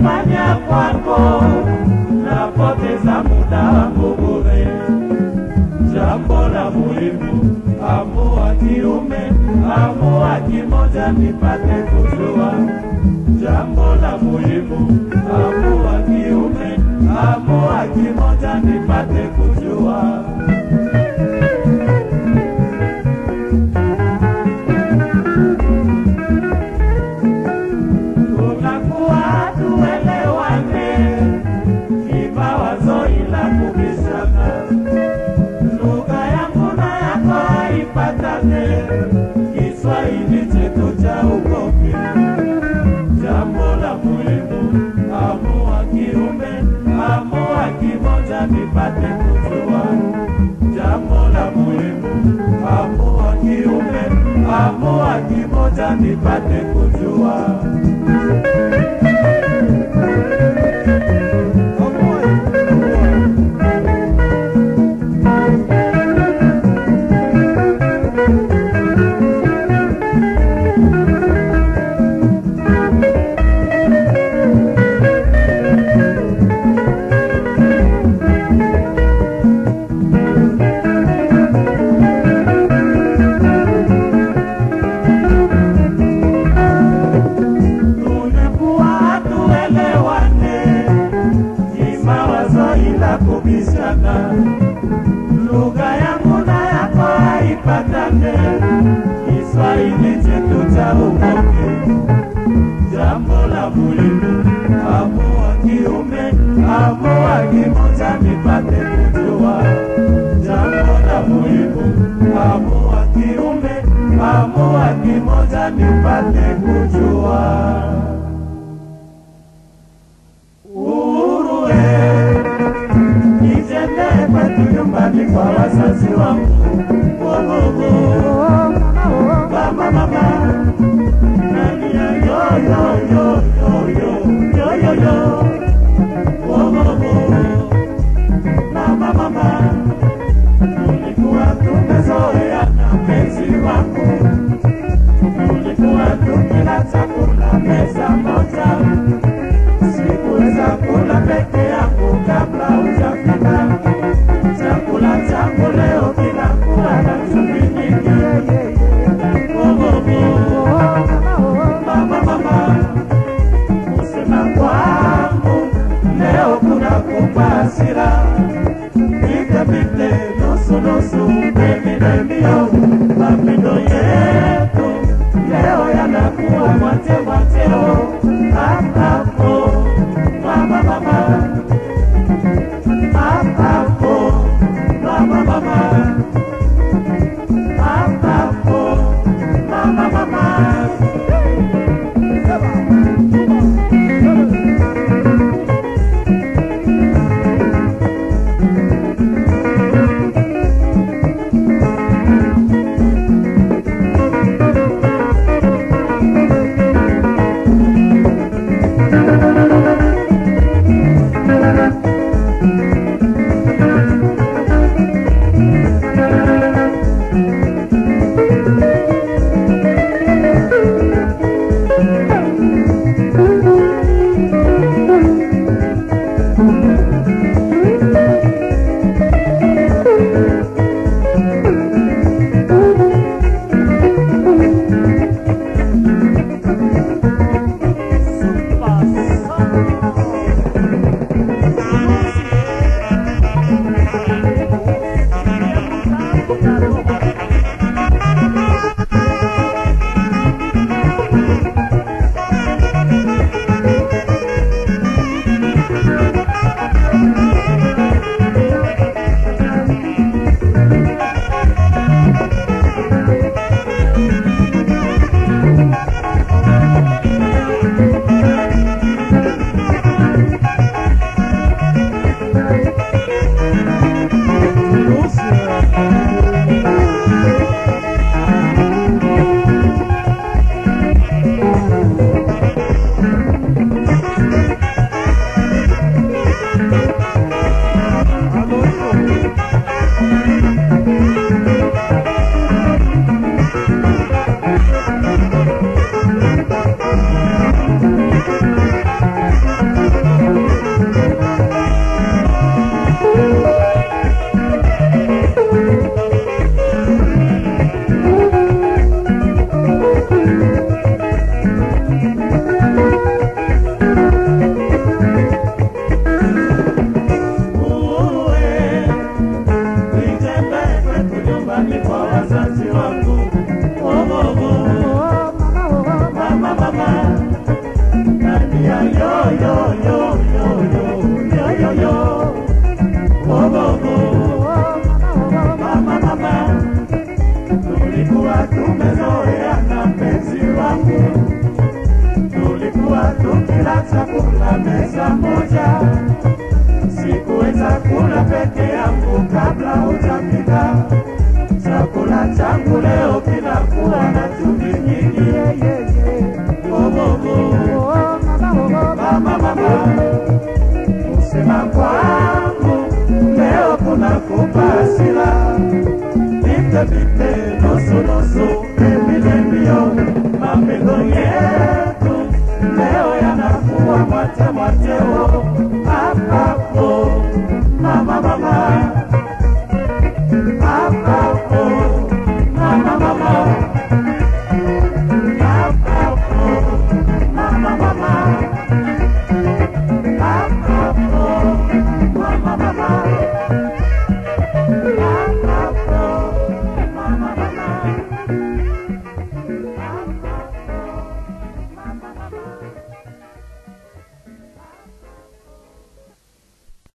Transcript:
unayofanya kwako, napoteza muda wangu bure. Jambo la muhimu, amua kiume, amua kimoja nipate kujua. Jambo la muhimu, amua kiume, amua kimoja nipate kujua. Kiswahili chetu cha ukopi. Jambo la muhimu, amua kiume, amua kimoja nipate kujua. Jambo la muhimu, amua kiume, amua kimoja nipate kujua. Lugha yangu na yako haipatane, Kiswahili chetu cha ukopi. Jambo la muhimu, amua kiume, amua kimoja nipate kujua. Jambo la muhimu, amua kiume, amua kimoja nipate kujua. Nyumbani kwa wazazi wangu, mama mama, nani ya yo yo yo yo yo yo yo, mama mama, tulikuwa tumezoea na mpenzi wangu, tulikuwa tukila chakula meza moja, sikuweza kula peke yangu kabla hujafika. Chakula changu leo kila Tulikuwa tumezoeana mpenzi wangu, tulikuwa tukila chakula meza moja, sikuweza kula peke yangu kabla hujafika. Chakula changu leo kinakuwa na chumvi nyingi. Mama, kusema kwangu leo kuna kupasila. Vite, nusu, mbio, mapendo yetu leo yanakuwa mwate, hapo, mama, hapo, mama, hapo, mama,